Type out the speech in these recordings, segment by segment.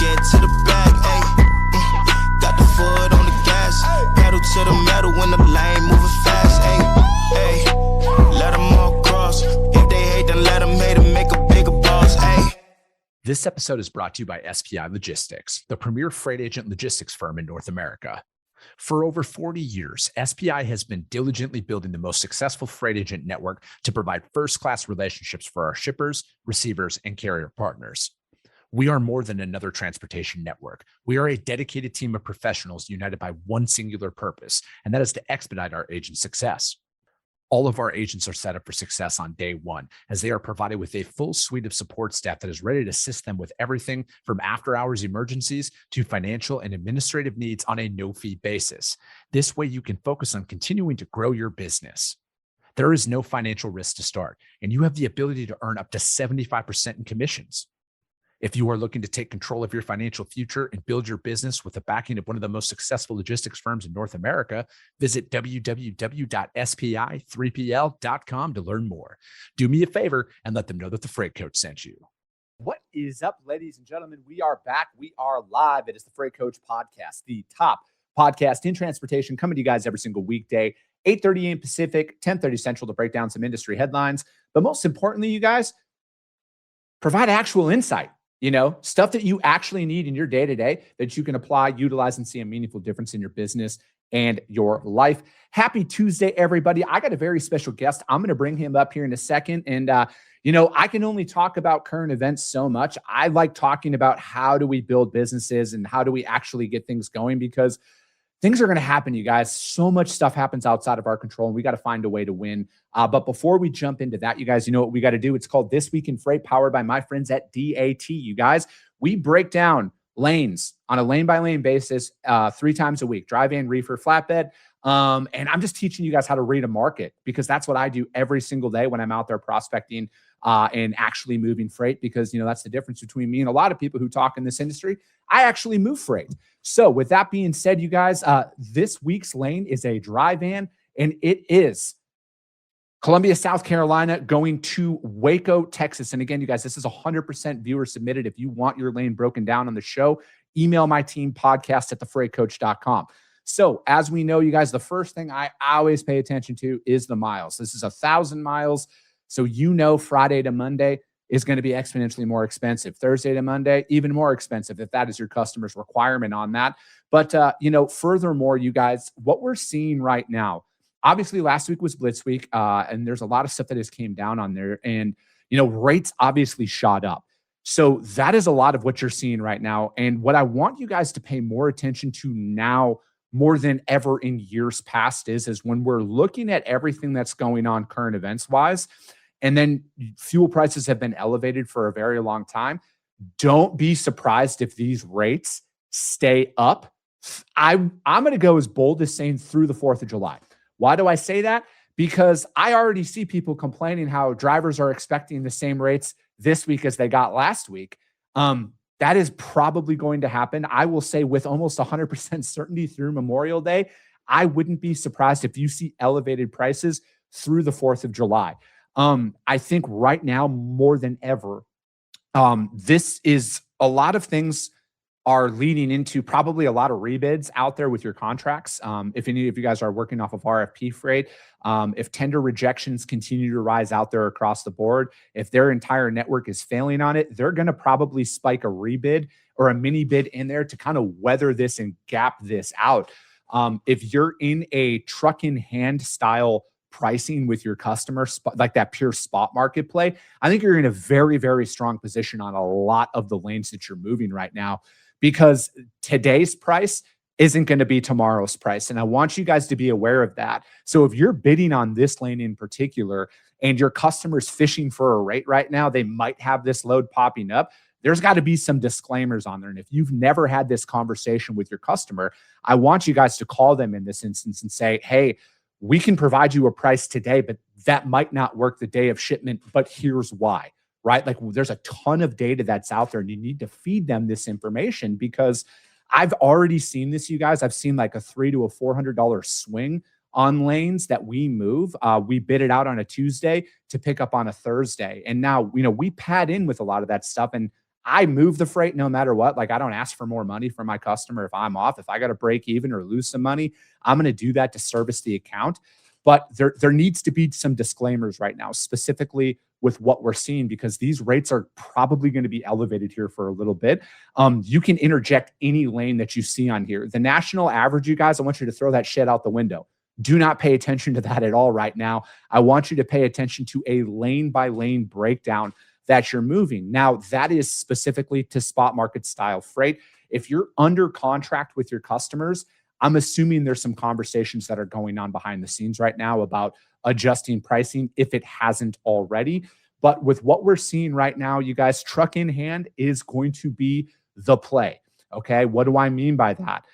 get to the bag, ayy. Got the foot on the gas, pedal to the metal when the lane moving fast, ayy. Ayy, let them all cross. If they hate, then let them hate and make a bigger boss, ayy. This episode is brought to you by SPI Logistics, the premier freight agent logistics firm in North America. For over 40 years, SPI has been diligently building the most successful freight agent network to provide first-class relationships for our shippers, receivers, and carrier partners. We are more than another transportation network. We are a dedicated team of professionals united by one singular purpose, and that is to expedite our agents' success. All of our agents are set up for success on day one, as they are provided with a full suite of support staff that is ready to assist them with everything from after-hours emergencies to financial and administrative needs on a no-fee basis. This way, you can focus on continuing to grow your business. There is no financial risk to start, and you have the ability to earn up to 75% in commissions. If you are looking to take control of your financial future and build your business with the backing of one of the most successful logistics firms in North America, visit www.spi3pl.com to learn more. Do me a favor and let them know that the Freight Coach sent you. What is up, ladies and gentlemen? We are back. We are live. It is the Freight Coach Podcast, the top podcast in transportation, coming to you guys every single weekday, 8:30 a.m. Pacific, 10:30 Central, to break down some industry headlines. But most importantly, you guys, provide actual insight. Stuff that you actually need in your day-to-day that you can apply, utilize, and see a meaningful difference in your business and your life. Happy Tuesday, everybody. I got a very special guest. I'm going to bring him up here in a second. And, I can only talk about current events so much. I like talking about how do we build businesses and how do we actually get things going, because things are going to happen, you guys. So much stuff happens outside of our control, and we got to find a way to win. But before we jump into that, you guys, you know what we got to do? It's called This Week in Freight, powered by my friends at DAT. You guys, we break down lanes on a lane-by-lane basis 3 times a week: dry van, reefer, flatbed. And I'm just teaching you guys how to read a market, because that's what I do every single day when I'm out there prospecting and actually moving freight, because, that's the difference between me and a lot of people who talk in this industry. I actually move freight. So with that being said, you guys, this week's lane is a dry van, and it is Columbia, South Carolina, going to Waco, Texas. And again, you guys, this is 100% viewer submitted. If you want your lane broken down on the show, email my team, podcast@thefreightcoach.com. So as we know, you guys, the first thing I always pay attention to is the miles. This is 1,000 miles. So Friday to Monday is going to be exponentially more expensive. Thursday to Monday, even more expensive, if that is your customer's requirement on that. But, furthermore, you guys, what we're seeing right now, obviously last week was Blitz Week, and there's a lot of stuff that has came down on there. And, rates obviously shot up. So that is a lot of what you're seeing right now. And what I want you guys to pay more attention to now, more than ever in years past, is when we're looking at everything that's going on current events wise, and then fuel prices have been elevated for a very long time. Don't be surprised if these rates stay up. I'm going to go as bold as saying through the 4th of July. Why do I say that? Because I already see people complaining how drivers are expecting the same rates this week as they got last week. That is probably going to happen. I will say with almost 100% certainty through Memorial Day. I wouldn't be surprised if you see elevated prices through the 4th of July. I think right now more than ever, this is a lot of things are leading into probably a lot of rebids out there with your contracts. If any of you guys are working off of RFP freight, if tender rejections continue to rise out there across the board, if their entire network is failing on it, they're going to probably spike a rebid or a mini bid in there to kind of weather this and gap this out. If you're in a truck in hand style pricing with your customers, like that pure spot market play, I think you're in a very, very strong position on a lot of the lanes that you're moving right now, because today's price isn't going to be tomorrow's price. And I want you guys to be aware of that. So if you're bidding on this lane in particular and your customer's fishing for a rate right now, they might have this load popping up. There's got to be some disclaimers on there. And if you've never had this conversation with your customer, I want you guys to call them in this instance and say, hey, we can provide you a price today, but that might not work the day of shipment, but here's why, right? Like there's a ton of data that's out there and you need to feed them this information, because I've already seen this, you guys. I've seen like a $300 to $400 swing on lanes that we move. We bid it out on a Tuesday to pick up on a Thursday. And now, we pad in with a lot of that stuff. And I move the freight no matter what. Like, I don't ask for more money from my customer if I'm off. If I got to break even or lose some money, I'm going to do that to service the account. But there needs to be some disclaimers right now, specifically with what we're seeing, because these rates are probably going to be elevated here for a little bit. You can interject any lane that you see on here. The national average, you guys, I want you to throw that shit out the window. Do not pay attention to that at all right now. I want you to pay attention to a lane by lane breakdown that you're moving. Now, that is specifically to spot market style freight. If you're under contract with your customers, I'm assuming there's some conversations that are going on behind the scenes right now about adjusting pricing if it hasn't already. But with what we're seeing right now, you guys, truck in hand is going to be the play. Okay. What do I mean by that?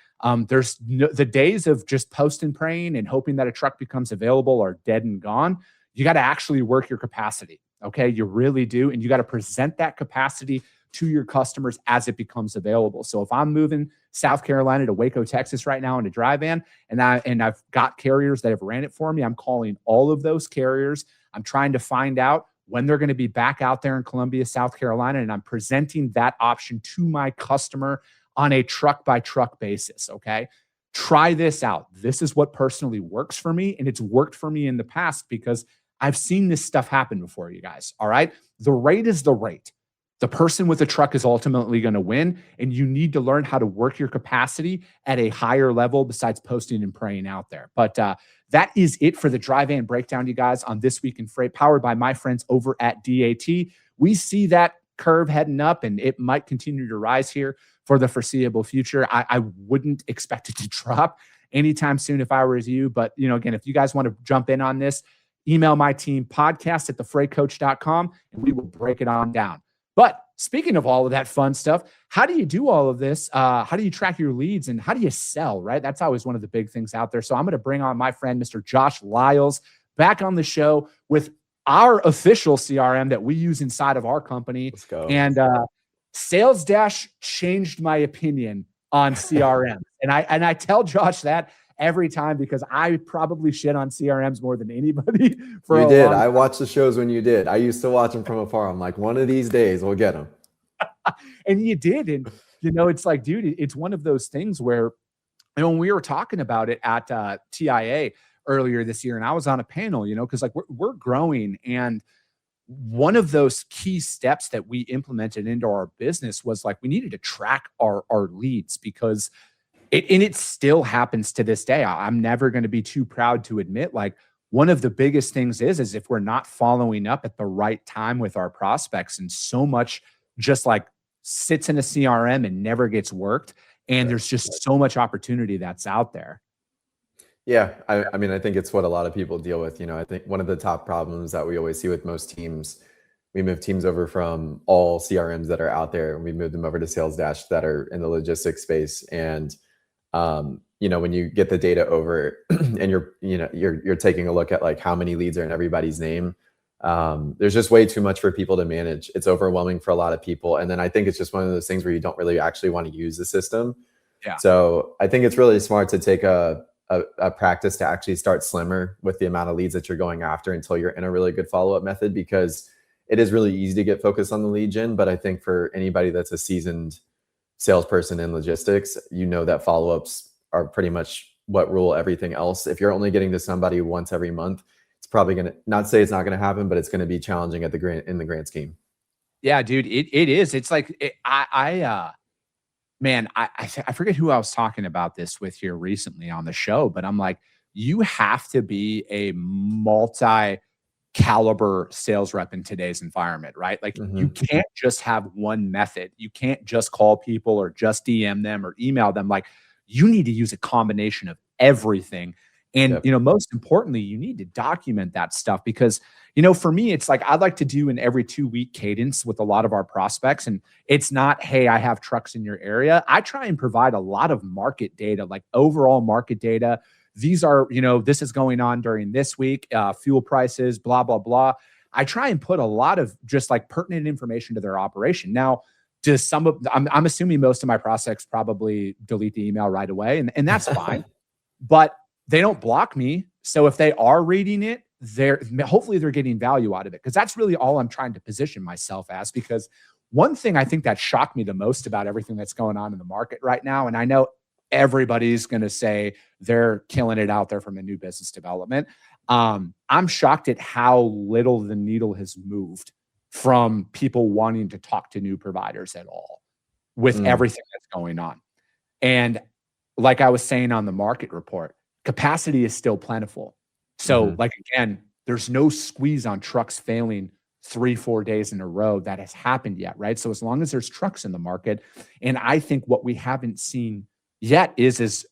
There's the days of just post and praying and hoping that a truck becomes available are dead and gone. You got to actually work your capacity. Okay. You really do. And you got to present that capacity to your customers as it becomes available. So if I'm moving South Carolina to Waco, Texas right now in a dry van, and I've got carriers that have ran it for me, I'm calling all of those carriers. I'm trying to find out when they're going to be back out there in Columbia, South Carolina, and I'm presenting that option to my customer on a truck by truck basis. Okay. Try this out. This is what personally works for me. And it's worked for me in the past because I've seen this stuff happen before, you guys. All right. The rate is the rate. The person with the truck is ultimately going to win, and you need to learn how to work your capacity at a higher level besides posting and praying out there. But that is it for the dry van breakdown, you guys, on This Week in Freight, powered by my friends over at DAT. We see that curve heading up, and it might continue to rise here for the foreseeable future. I wouldn't expect it to drop anytime soon if I were you. But, again, if you guys want to jump in on this, email my team, podcast@thefreightcoach.com, and we will break it on down. But speaking of all of that fun stuff, how do you do all of this? How do you track your leads and how do you sell, right? That's always one of the big things out there. So I'm going to bring on my friend, Mr. Josh Lyles, back on the show with our official CRM that we use inside of our company. Let's go. And Salesdash changed my opinion on CRM. And I tell Josh that every time because I probably shit on CRMs more than anybody. You did. I watched the shows when you did. I used to watch them from afar. I'm like, one of these days we'll get them. And you did. And, it's like, dude, it's one of those things where, when we were talking about it at TIA earlier this year, and I was on a panel, because like we're growing. And one of those key steps that we implemented into our business was like, we needed to track our leads because it still happens to this day. I'm never going to be too proud to admit, like, one of the biggest things is if we're not following up at the right time with our prospects, and so much just like sits in a CRM and never gets worked. And there's just so much opportunity that's out there. Yeah. I mean, I think it's what a lot of people deal with. I think one of the top problems that we always see with most teams, we move teams over from all CRMs that are out there, and we move them over to Salesdash that are in the logistics space. And when you get the data over and you're taking a look at like how many leads are in everybody's name, there's just way too much for people to manage. It's overwhelming for a lot of people. And then I think it's just one of those things where you don't really actually want to use the system. Yeah. So I think it's really smart to take a practice to actually start slimmer with the amount of leads that you're going after until you're in a really good follow-up method, because it is really easy to get focused on the lead gen. But I think for anybody that's a seasoned salesperson in logistics, that follow-ups are pretty much what rule everything else. If you're only getting to somebody once every month, it's probably going to, not say it's not going to happen, but it's going to be challenging in the grand scheme. Yeah, dude, it is. It's like, I forget who I was talking about this with here recently on the show, but I'm like, you have to be a multi-caliber sales rep in today's environment, right? Like you can't just have one method. You can't just call people or just DM them or email them. Like, you need to use a combination of everything. And, most importantly, you need to document that stuff because, for me, it's like, I'd like to do an every 2-week cadence with a lot of our prospects. And it's not, hey, I have trucks in your area. I try and provide a lot of market data, like overall market data. These are, this is going on during this week, fuel prices, blah, blah, blah. I try and put a lot of just like pertinent information to their operation. Now, I'm assuming most of my prospects probably delete the email right away, and that's fine. But they don't block me. So if they are reading it, hopefully they're getting value out of it, because that's really all I'm trying to position myself as. Because one thing I think that shocked me the most about everything that's going on in the market right now, and I know everybody's going to say they're killing it out there from a new business development. I'm shocked at how little the needle has moved from people wanting to talk to new providers at all with everything that's going on. And like I was saying on the market report, capacity is still plentiful. So like, again, there's no squeeze on trucks failing 3-4 days in a row that has happened yet, right? So as long as there's trucks in the market, and I think what we haven't seen yet is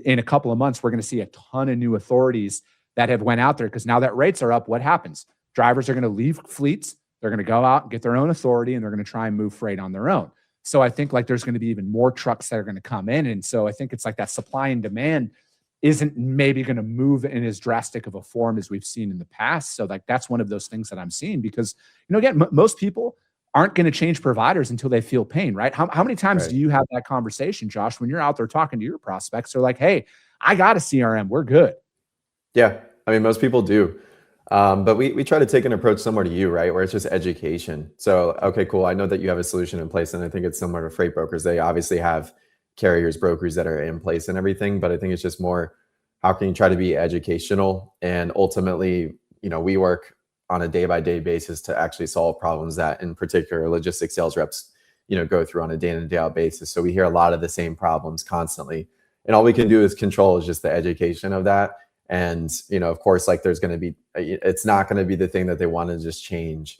in a couple of months, we're going to see a ton of new authorities that have went out there, because now that rates are up, what happens? Drivers are going to leave fleets. They're going to go out and get their own authority, and they're going to try and move freight on their own. So I think like there's going to be even more trucks that are going to come in. And so I think it's like that supply and demand isn't maybe going to move in as drastic of a form as we've seen in the past. So like that's one of those things that I'm seeing, because, you know, again, most people aren't going to change providers until they feel pain, right? How many times do you have that conversation, Josh, when you're out there talking to your prospects? They're like, hey, I got a CRM. We're good. Yeah. I mean, most people do. But we try to take an approach similar to you, right? Where it's just education. So, okay, cool. I know that you have a solution in place, and I think it's similar to freight brokers. They obviously have carriers, brokers that are in place and everything, but I think it's just more, how can you try to be educational? And ultimately, you know, we work on a day-by-day basis to actually solve problems that in particular logistics sales reps, you know, go through on a day in and day out basis. So we hear a lot of the same problems constantly. And all we can do is control is just the education of that. And, you know, of course, like there's going to be, it's not going to be the thing that they want to just change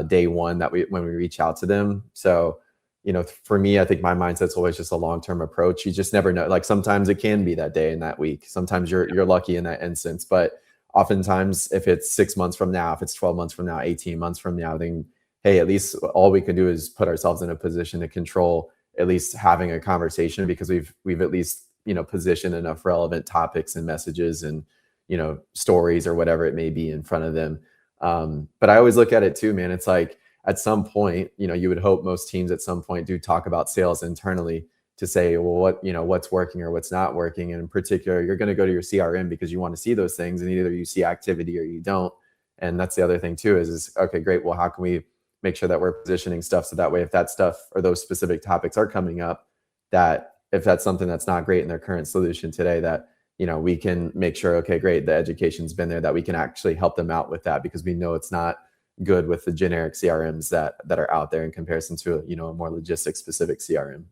day one when we reach out to them. So, you know, for me, I think my mindset's always just a long-term approach. You just never know. Like sometimes it can be that day and that week. Sometimes you're lucky in that instance, but oftentimes if it's 6 months from now, if it's 12 months from now, 18 months from now, then, hey, at least all we can do is put ourselves in a position to control at least having a conversation, because we've at least, you know, positioned enough relevant topics and messages and, you know, stories or whatever it may be in front of them. But I always look at it too, man. It's like, at some point, you know, you would hope most teams at some point do talk about sales internally to say, well, what's working or what's not working. And in particular, you're going to go to your CRM because you want to see those things, and either you see activity or you don't. And that's the other thing too, is okay, great. Well, how can we make sure that we're positioning stuff so that way, if that stuff or those specific topics are coming up, that if that's something that's not great in their current solution today, that, you know, we can make sure, okay, great, the education's been there, that we can actually help them out with that, because we know it's not good with the generic CRMs that are out there in comparison to, you know, a more logistics specific CRM.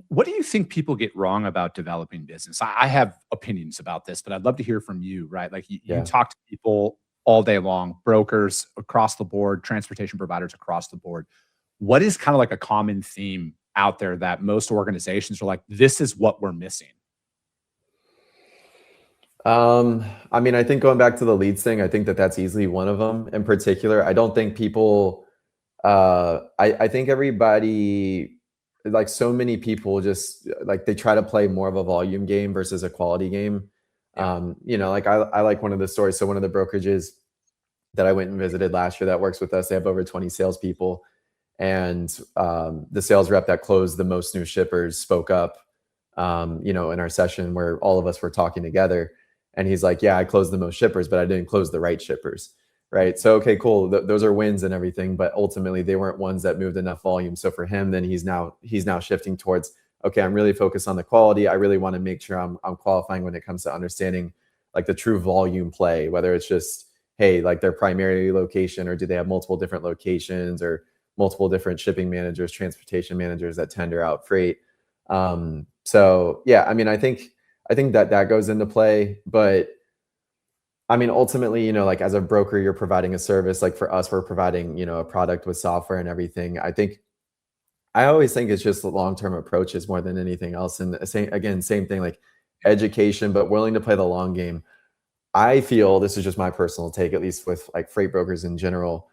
What do you think people get wrong about developing business? I have opinions about this, but I'd love to hear from you, right? Like you talk to people all day long, brokers across the board, transportation providers across the board. What is kind of like a common theme out there that most organizations are like, this is what we're missing? I mean, I think going back to the leads thing, I think that's easily one of them in particular. I don't think people, I think everybody, like so many people just like, they try to play more of a volume game versus a quality game. You know, like I like one of the stories. So one of the brokerages that I went and visited last year that works with us, they have over 20 salespeople. And the sales rep that closed the most new shippers spoke up, you know, in our session where all of us were talking together. And he's like, yeah, I closed the most shippers, but I didn't close the right shippers. Right. So, okay, cool. Those are wins and everything, but ultimately they weren't ones that moved enough volume. So for him, then he's now shifting towards, okay, I'm really focused on the quality. I really want to make sure I'm qualifying when it comes to understanding like the true volume play, whether it's just, hey, like their primary location, or do they have multiple different locations or multiple different shipping managers, transportation managers that tender out freight. So yeah, I mean, I think that goes into play, but I mean, ultimately, you know, like as a broker, you're providing a service. Like for us, we're providing, you know, a product with software and everything. I always think it's just the long-term approaches more than anything else. And same thing, like education, but willing to play the long game. I feel, this is just my personal take, at least with like freight brokers in general,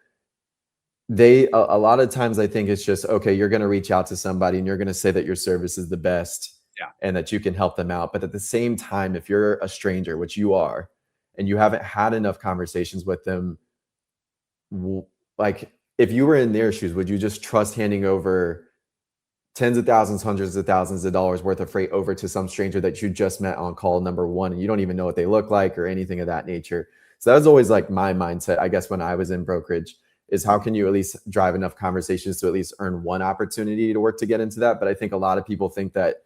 a lot of times I think it's just, okay, you're going to reach out to somebody and you're going to say that your service is the best and that you can help them out. But at the same time, if you're a stranger, which you are, and you haven't had enough conversations with them, like if you were in their shoes, would you just trust handing over tens of thousands, hundreds of thousands of dollars worth of freight over to some stranger that you just met on call number one, and you don't even know what they look like or anything of that nature? So that was always like my mindset, I guess, when I was in brokerage. is how can you at least drive enough conversations to at least earn one opportunity to work to get into that. But I think a lot of people think that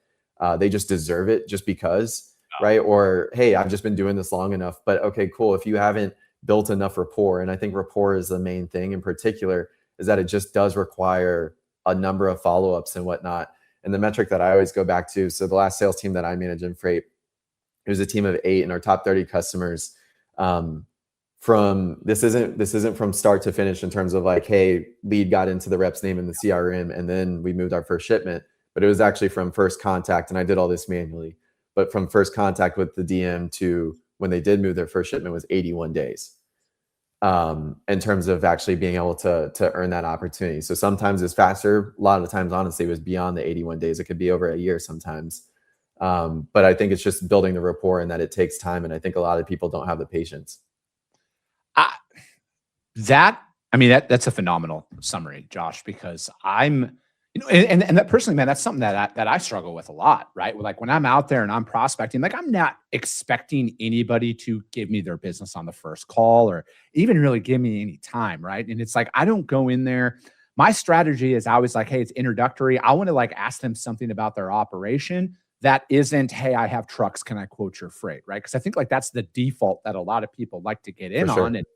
they just deserve it just because, right? Or, hey, I've just been doing this long enough. But okay, cool. If you haven't built enough rapport, and I think rapport is the main thing in particular, is that it just does require a number of follow-ups and whatnot. And the metric that I always go back to, so the last sales team that I managed in freight, it was a team of 8, and our top 30 customers, from this isn't from start to finish in terms of like, hey, lead got into the rep's name in the CRM and then we moved our first shipment, but it was actually from first contact, and I did all this manually, but from first contact with the DM to when they did move their first shipment was 81 days. In terms of actually being able to earn that opportunity. So sometimes it's faster. A lot of the times, honestly, it was beyond the 81 days. It could be over a year sometimes. But I think it's just building the rapport and that it takes time. And I think a lot of people don't have the patience. That's a phenomenal summary, Josh, because I'm, and that personally, man, that's something that I struggle with a lot, right? Like when I'm out there and I'm prospecting, like I'm not expecting anybody to give me their business on the first call or even really give me any time, right? And it's like, I don't go in there. My strategy is always like, hey, it's introductory. I want to like ask them something about their operation that isn't, hey, I have trucks, can I quote your freight, right? Because I think like that's the default that a lot of people like to get in on. And,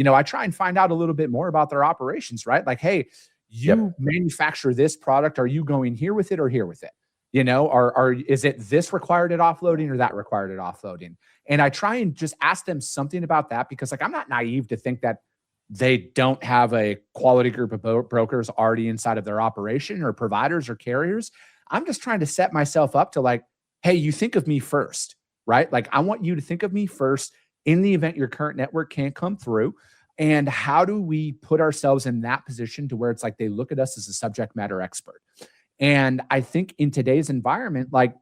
I try and find out a little bit more about their operations, right? Like, hey, you manufacture this product. Are you going here with it or here with it? Is it this required at offloading or that required at offloading? And I try and just ask them something about that because like, I'm not naive to think that they don't have a quality group of brokers already inside of their operation or providers or carriers. I'm just trying to set myself up to like, hey, you think of me first, right? Like I want you to think of me first in the event your current network can't come through. And how do we put ourselves in that position to where it's like they look at us as a subject matter expert? And I think in today's environment, like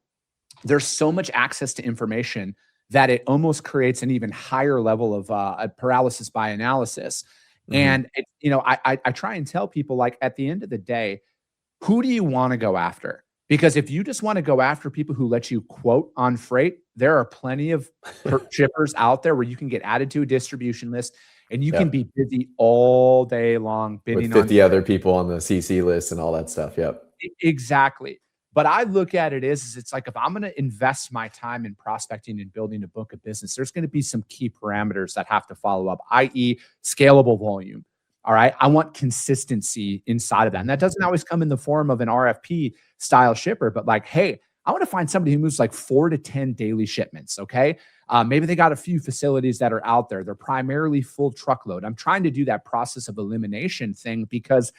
there's so much access to information that it almost creates an even higher level of paralysis by analysis. And, I try and tell people like at the end of the day, who do you want to go after? Because if you just want to go after people who let you quote on freight, there are plenty of shippers out there where you can get added to a distribution list and you can be busy all day long bidding with 50 other people on the CC list and all that stuff. Yep. Exactly. But I look at it as it's like if I'm going to invest my time in prospecting and building a book of business, there's going to be some key parameters that have to follow up, i.e. scalable volume. All right. I want consistency inside of that. And that doesn't always come in the form of an RFP style shipper, but like, hey, I want to find somebody who moves like 4 to 10 daily shipments. Okay. Maybe they got a few facilities that are out there. They're primarily full truckload. I'm trying to do that process of elimination thing because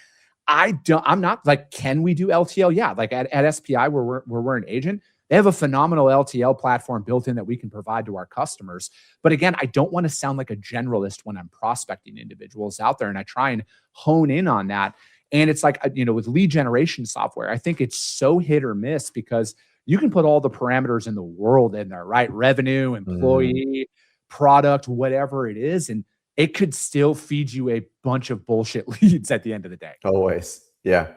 I'm not like, can we do LTL? Yeah. Like at SPI where we're an agent, they have a phenomenal LTL platform built in that we can provide to our customers. But again, I don't want to sound like a generalist when I'm prospecting individuals out there. And I try and hone in on that. And it's like, with lead generation software, I think it's so hit or miss because you can put all the parameters in the world in there, right? Revenue, employee, product, whatever it is. And it could still feed you a bunch of bullshit leads at the end of the day. Always. Yeah.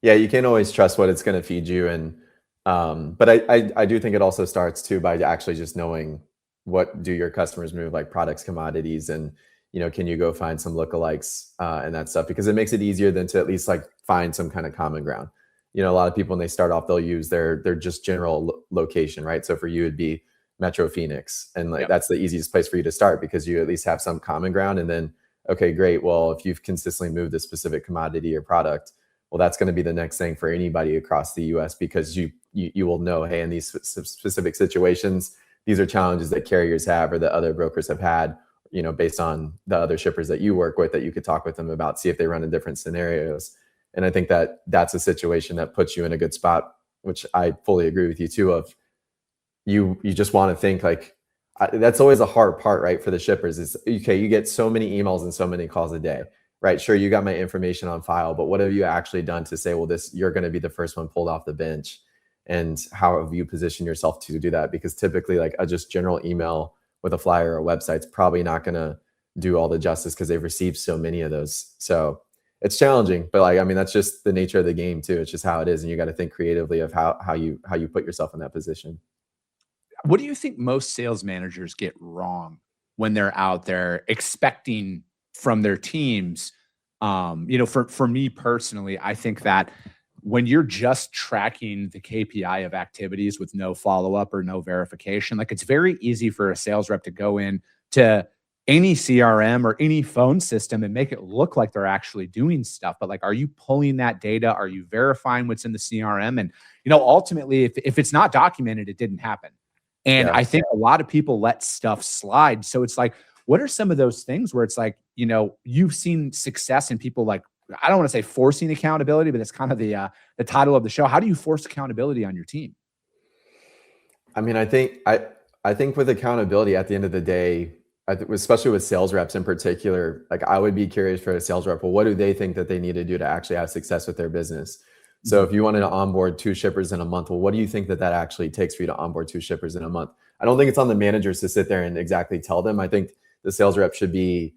Yeah. You can't always trust what it's going to feed you. And, but I do think it also starts too by actually just knowing what do your customers move, like products, commodities, and, can you go find some lookalikes and that stuff, because it makes it easier than to at least like find some kind of common ground. A lot of people when they start off, they'll use their just general location, right? So for you, it'd be Metro Phoenix. And like, that's the easiest place for you to start because you at least have some common ground. And then, okay, great. Well, if you've consistently moved a specific commodity or product, well, that's going to be the next thing for anybody across the US because you will know, hey, in these specific situations, these are challenges that carriers have or that other brokers have had, based on the other shippers that you work with that you could talk with them about, see if they run in different scenarios. And I think that that's a situation that puts you in a good spot, which I fully agree with you too, of you just want to think like, that's always a hard part, right? For the shippers is, okay, you get so many emails and so many calls a day, right? Sure, you got my information on file, but what have you actually done to say, well, you're going to be the first one pulled off the bench? And how have you positioned yourself to do that? Because typically like a just general email with a flyer or a website's probably not going to do all the justice because they've received so many of those. So it's challenging, but that's just the nature of the game too. It's just how it is. And you got to think creatively of how you put yourself in that position. What do you think most sales managers get wrong when they're out there expecting from their teams For me personally, I think that when you're just tracking the KPI of activities with no follow-up or no verification, like it's very easy for a sales rep to go in to any CRM or any phone system and make it look like they're actually doing stuff. But like, are you pulling that data? Are you verifying what's in the CRM? And, ultimately, if it's not documented, it didn't happen. And I think a lot of people let stuff slide. So it's like, what are some of those things where it's like, you've seen success in people like, I don't want to say forcing accountability, but it's kind of the title of the show. How do you force accountability on your team? I mean, I think with accountability at the end of the day, especially with sales reps in particular, like I would be curious for a sales rep, well, what do they think that they need to do to actually have success with their business? So if you wanted to onboard 2 shippers in a month, well, what do you think that actually takes for you to onboard 2 shippers in a month? I don't think it's on the managers to sit there and exactly tell them. I think the sales rep should be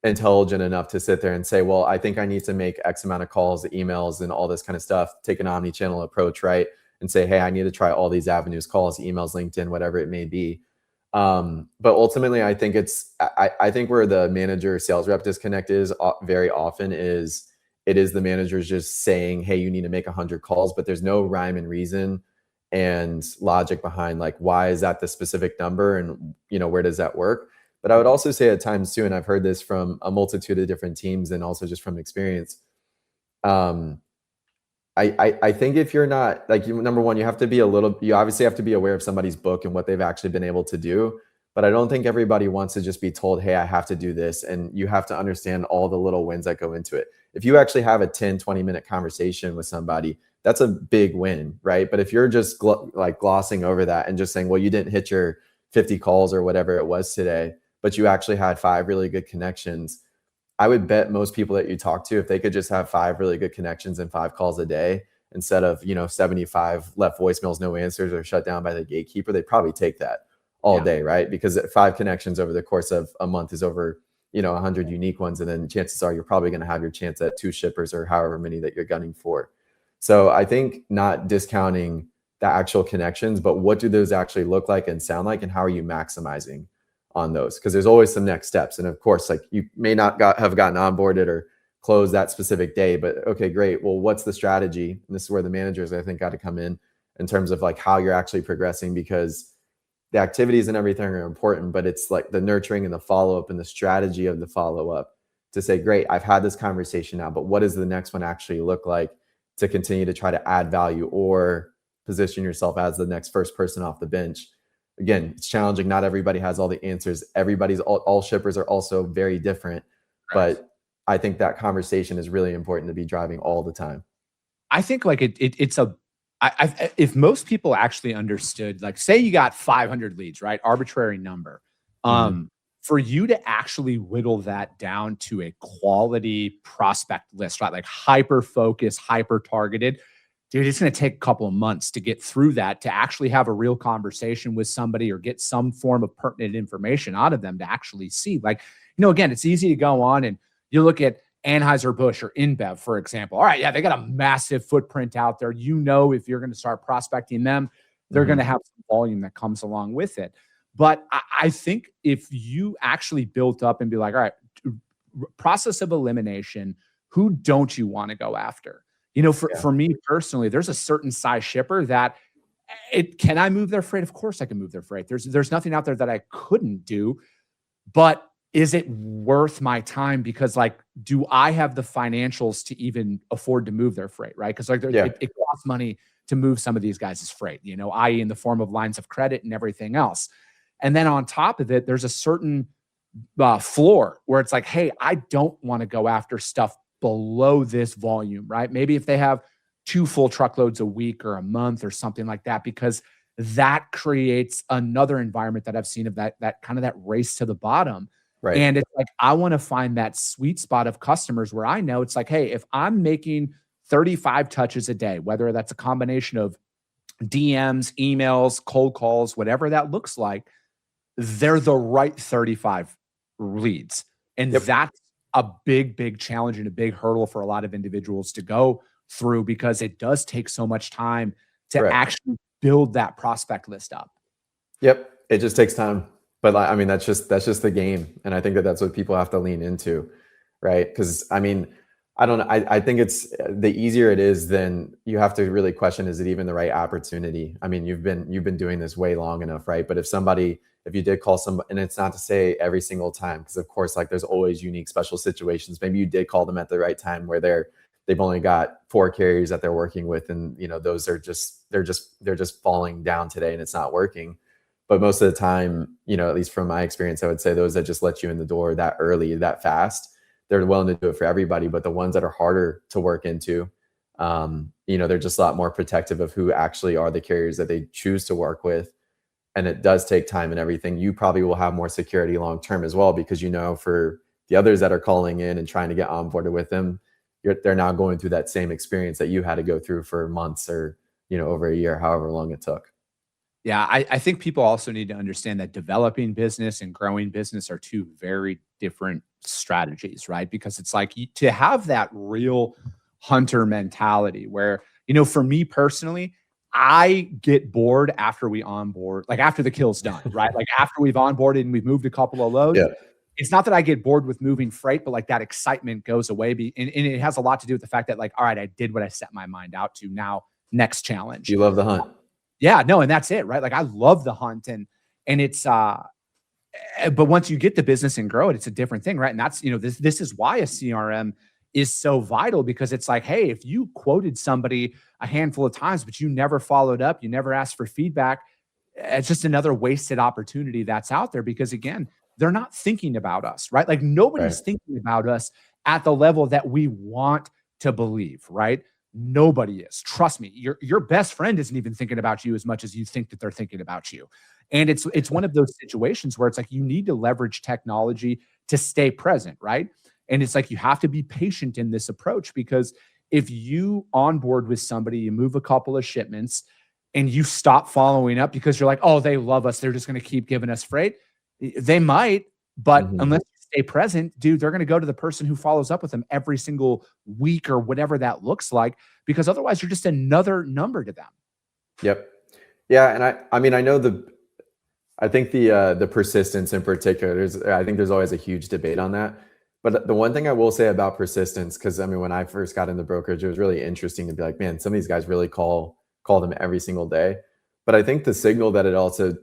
intelligent enough to sit there and say, well, I think I need to make X amount of calls, emails, and all this kind of stuff, take an omni-channel approach, right? And say, hey, I need to try all these avenues, calls, emails, LinkedIn, whatever it may be. But ultimately, I think I think where the manager sales rep disconnect is very often is the managers just saying, hey, you need to make 100 calls, but there's no rhyme and reason and logic behind like, why is that the specific number? And, where does that work? But I would also say at times too, and I've heard this from a multitude of different teams and also just from experience. I think if you're not like, number one, you obviously have to be aware of somebody's book and what they've actually been able to do. But I don't think everybody wants to just be told, hey, I have to do this. And you have to understand all the little wins that go into it. If you actually have a 10, 20-minute conversation with somebody, that's a big win, right? But if you're just glossing over that and just saying, well, you didn't hit your 50 calls or whatever it was today, but you actually had 5 really good connections, I would bet most people that you talk to, if they could just have 5 really good connections and 5 calls a day instead of, 75 left voicemails, no answers, or shut down by the gatekeeper, they'd probably take that all day, right? Because 5 connections over the course of a month is over, 100 unique ones. And then chances are you're probably going to have your chance at 2 shippers or however many that you're gunning for. So I think not discounting the actual connections, but what do those actually look like and sound like, and how are you maximizing on those? Because there's always some next steps. And of course, like you may not have gotten onboarded or closed that specific day, but okay, great. Well, what's the strategy? And this is where the managers, I think, got to come in terms of like how you're actually progressing, because the activities and everything are important, but it's like the nurturing and the follow-up and the strategy of the follow-up to say, great, I've had this conversation now, but what does the next one actually look like to continue to try to add value or position yourself as the next first person off the bench? Again, it's challenging. Not everybody has all the answers. All shippers are also very different, right. But I think that conversation is really important to be driving all the time. I think like if most people actually understood, like say you got 500 leads, right? Arbitrary number. For you to actually whittle that down to a quality prospect list, right? Like hyper focused, hyper targeted, dude, it's going to take a couple of months to get through that, to actually have a real conversation with somebody or get some form of pertinent information out of them to actually see. Like, again, it's easy to go on and you look at Anheuser-Busch or InBev, for example. All right, yeah, they got a massive footprint out there. If you're going to start prospecting them, they're going to have some volume that comes along with it. But I think if you actually built up and be like, all right, process of elimination, who don't you want to go after? For me personally, there's a certain size shipper that can I move their freight? Of course I can move their freight. There's nothing out there that I couldn't do, but is it worth my time? Because like, do I have the financials to even afford to move their freight? Right. Cause like it costs money to move some of these guys' freight, i.e. in the form of lines of credit and everything else. And then on top of it, there's a certain floor where it's like, hey, I don't want to go after stuff below this volume, right? Maybe if they have 2 full truckloads a week or a month or something like that, because that creates another environment that I've seen of that kind of that race to the bottom. Right. And it's like, I want to find that sweet spot of customers where I know it's like, hey, if I'm making 35 touches a day, whether that's a combination of DMs, emails, cold calls, whatever that looks like, they're the right 35 leads. And that's a big, big challenge and a big hurdle for a lot of individuals to go through, because it does take so much time to actually build that prospect list up. Yep. It just takes time. But I mean, that's just the game. And I think that's what people have to lean into. right? Because I mean, I don't know. I think it's the easier it is, then you have to really question, is it even the right opportunity? I mean, you've been doing this way long enough, right? But if you did call somebody, and it's not to say every single time, because of course, like there's always unique special situations. Maybe you did call them at the right time where they've only got 4 carriers that they're working with, and those are they're just falling down today and it's not working. But most of the time, at least from my experience, I would say those that just let you in the door that early, that fast, they're willing to do it for everybody. But the ones that are harder to work into, they're just a lot more protective of who actually are the carriers that they choose to work with. And it does take time and everything. You probably will have more security long term as well, because for the others that are calling in and trying to get onboarded with them, they're now going through that same experience that you had to go through for months or over a year, however long it took. Yeah, I think people also need to understand that developing business and growing business are 2 very different strategies, right? Because it's like to have that real hunter mentality where, for me personally, I get bored after we onboard, like after the kill's done, right? Like after we've onboarded and we've moved a couple of loads. Yeah. It's not that I get bored with moving freight, but like that excitement goes away. And it has a lot to do with the fact that like, all right, I did what I set my mind out to. Now, next challenge. You love the hunt. Yeah, no, and that's it, right? Like I love the hunt and it's but once you get the business and grow it, it's a different thing, right? And that's, this is why a CRM is so vital, because it's like, hey, if you quoted somebody a handful of times, but you never followed up, you never asked for feedback, it's just another wasted opportunity that's out there, because again, they're not thinking about us, right? Like nobody's thinking about us at the level that we want to believe, right? Nobody is. Trust me. Your best friend isn't even thinking about you as much as you think that they're thinking about you. And it's one of those situations where it's like you need to leverage technology to stay present, right? And it's like you have to be patient in this approach, because if you onboard with somebody, you move a couple of shipments and you stop following up because you're like, oh, they love us, they're just going to keep giving us freight. They might, but unless you stay present, dude, they're going to go to the person who follows up with them every single week or whatever that looks like, because otherwise you're just another number to them. Yep. Yeah. And I think the persistence in particular, I think there's always a huge debate on that. But the one thing I will say about persistence, because I mean, when I first got into brokerage, it was really interesting to be like, man, some of these guys really call them every single day. But I think the signal that it also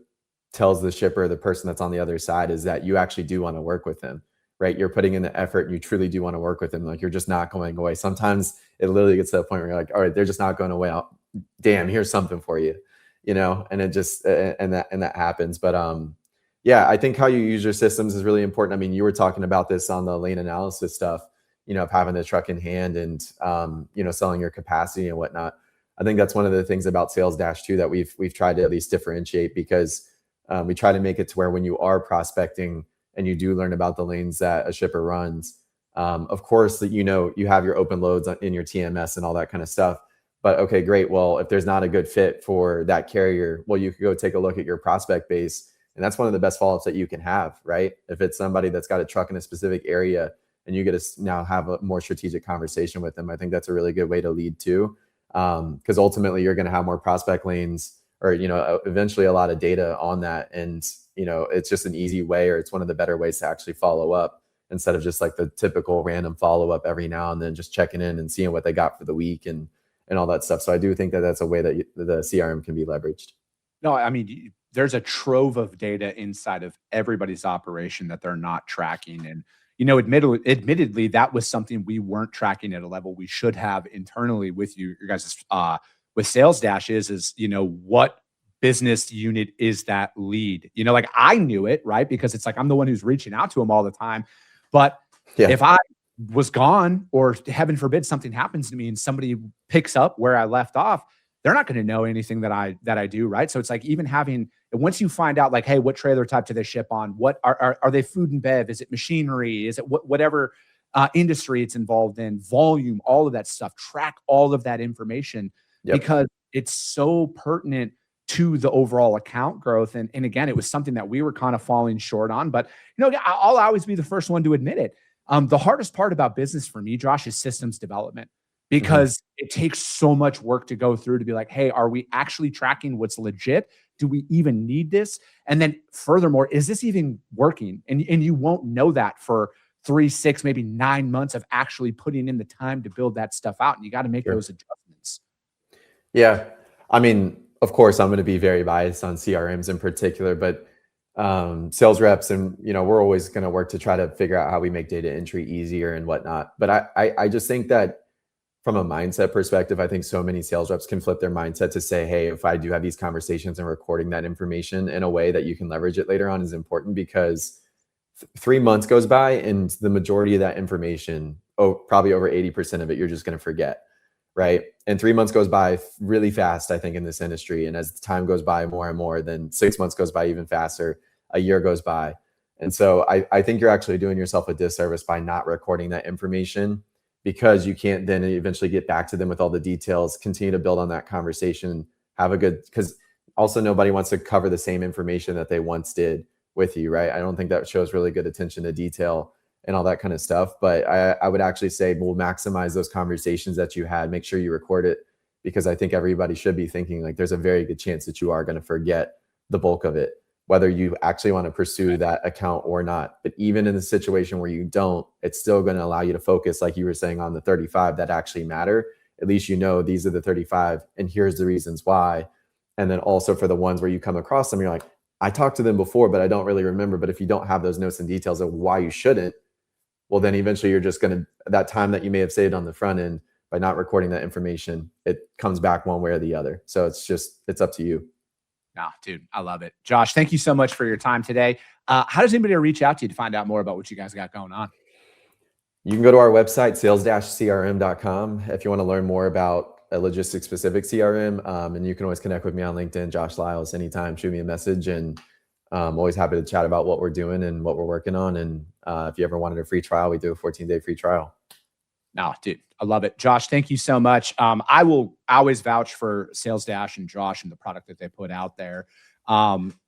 tells the shipper, the person that's on the other side, is that you actually do want to work with them, right? You're putting in the effort and you truly do want to work with them. Like you're just not going away. Sometimes it literally gets to the point where you're like, all right, they're just not going away. Damn, here's something for you, and it just, and that happens. But yeah, I think how you use your systems is really important. I mean, you were talking about this on the lane analysis stuff, of having the truck in hand and, selling your capacity and whatnot. I think that's one of the things about Salesdash too, that we've tried to at least differentiate, because we try to make it to where when you are prospecting and you do learn about the lanes that a shipper runs, of course, that you have your open loads in your TMS and all that kind of stuff. But okay, great. Well, if there's not a good fit for that carrier, well, you could go take a look at your prospect base. And that's one of the best follow-ups that you can have, right? If it's somebody that's got a truck in a specific area and you get to now have a more strategic conversation with them, I think that's a really good way to lead too. Because ultimately you're going to have more prospect lanes, or, eventually a lot of data on that. And, it's just an easy way, or it's one of the better ways to actually follow up, instead of just like the typical random follow-up every now and then, just checking in and seeing what they got for the week and all that stuff. So I do think that that's a way that the CRM can be leveraged. No, I mean, there's a trove of data inside of everybody's operation that they're not tracking. And, admittedly, that was something we weren't tracking at a level we should have internally with you guys, with Salesdash is, what business unit is that lead? Like I knew it, right? Because it's like, I'm the one who's reaching out to them all the time. But if I was gone, or heaven forbid something happens to me and somebody picks up where I left off, they're not going to know anything that I do, right? So it's like, even once you find out like, hey, what trailer type do they ship on? What are they food and bev? Is it machinery? Is it whatever industry it's involved in, volume, all of that stuff, track all of that information, because it's so pertinent to the overall account growth. And again, it was something that we were kind of falling short on, but I'll always be the first one to admit it. The hardest part about business for me, Josh, is systems development, because it takes so much work to go through to be like, hey, are we actually tracking what's legit? Do we even need this? And then furthermore, is this even working? And you won't know that for 3, 6, maybe 9 months of actually putting in the time to build that stuff out. And you got to make those adjustments. Yeah. I mean, of course, I'm going to be very biased on CRMs in particular, but sales reps and, we're always going to work to try to figure out how we make data entry easier and whatnot. But I just think that from a mindset perspective, I think so many sales reps can flip their mindset to say, hey, if I do have these conversations and recording that information in a way that you can leverage it later on is important, because 3 months goes by and the majority of that information, probably over 80% of it, you're just going to forget. Right. And 3 months goes by really fast, I think, in this industry. And as the time goes by more and more, then 6 months goes by even faster. A year goes by. And so I think you're actually doing yourself a disservice by not recording that information, because you can't then eventually get back to them with all the details, continue to build on that conversation, because also nobody wants to cover the same information that they once did with you. Right. I don't think that shows really good attention to detail and all that kind of stuff. But I would actually say we'll maximize those conversations that you had. Make sure you record it, because I think everybody should be thinking like there's a very good chance that you are going to forget the bulk of it, whether you actually want to pursue that account or not. But even in the situation where you don't, it's still going to allow you to focus, like you were saying, on the 35 that actually matter. At least these are the 35 and here's the reasons why. And then also for the ones where you come across them, you're like, I talked to them before, but I don't really remember. But if you don't have those notes and details of why you shouldn't, well, then eventually you're just going to, that time that you may have saved on the front end by not recording that information, it comes back one way or the other. So it's up to you. No, dude, I love it. Josh, thank you so much for your time today. How does anybody reach out to you to find out more about what you guys got going on? You can go to our website, Salesdash CRM.com, if you want to learn more about a logistics specific CRM. And you can always connect with me on LinkedIn, Josh Lyles, anytime, shoot me a message. And I'm always happy to chat about what we're doing and what we're working on. And if you ever wanted a free trial, we do a 14-day free trial. No, dude, I love it. Josh, thank you so much. I will always vouch for Salesdash and Josh and the product that they put out there.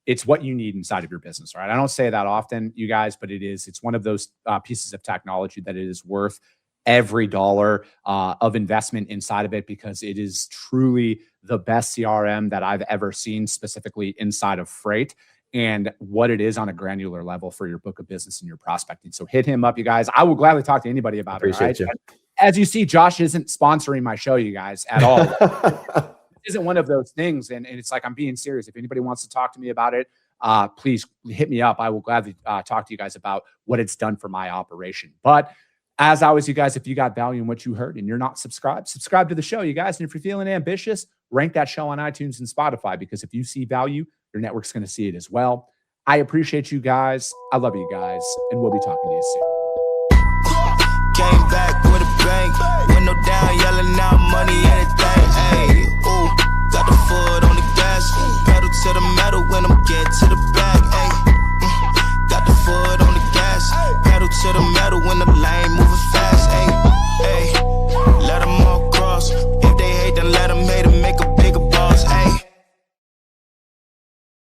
It's what you need inside of your business, right? I don't say that often, you guys, but it's one of those pieces of technology that it is worth every dollar of investment inside of it, because it is truly the best CRM that I've ever seen, specifically inside of freight, and what it is on a granular level for your book of business and your prospecting. So hit him up, you guys. I will gladly talk to anybody about it. Appreciate you. As you see, Josh isn't sponsoring my show, you guys, at all. It isn't one of those things. And it's like, I'm being serious. If anybody wants to talk to me about it, please hit me up. I will gladly talk to you guys about what it's done for my operation. But as always, you guys, if you got value in what you heard and you're not subscribed, subscribe to the show, you guys. And if you're feeling ambitious, rank that show on iTunes and Spotify, because if you see value, your network's going to see it as well. I appreciate you guys. I love you guys. And we'll be talking to you soon.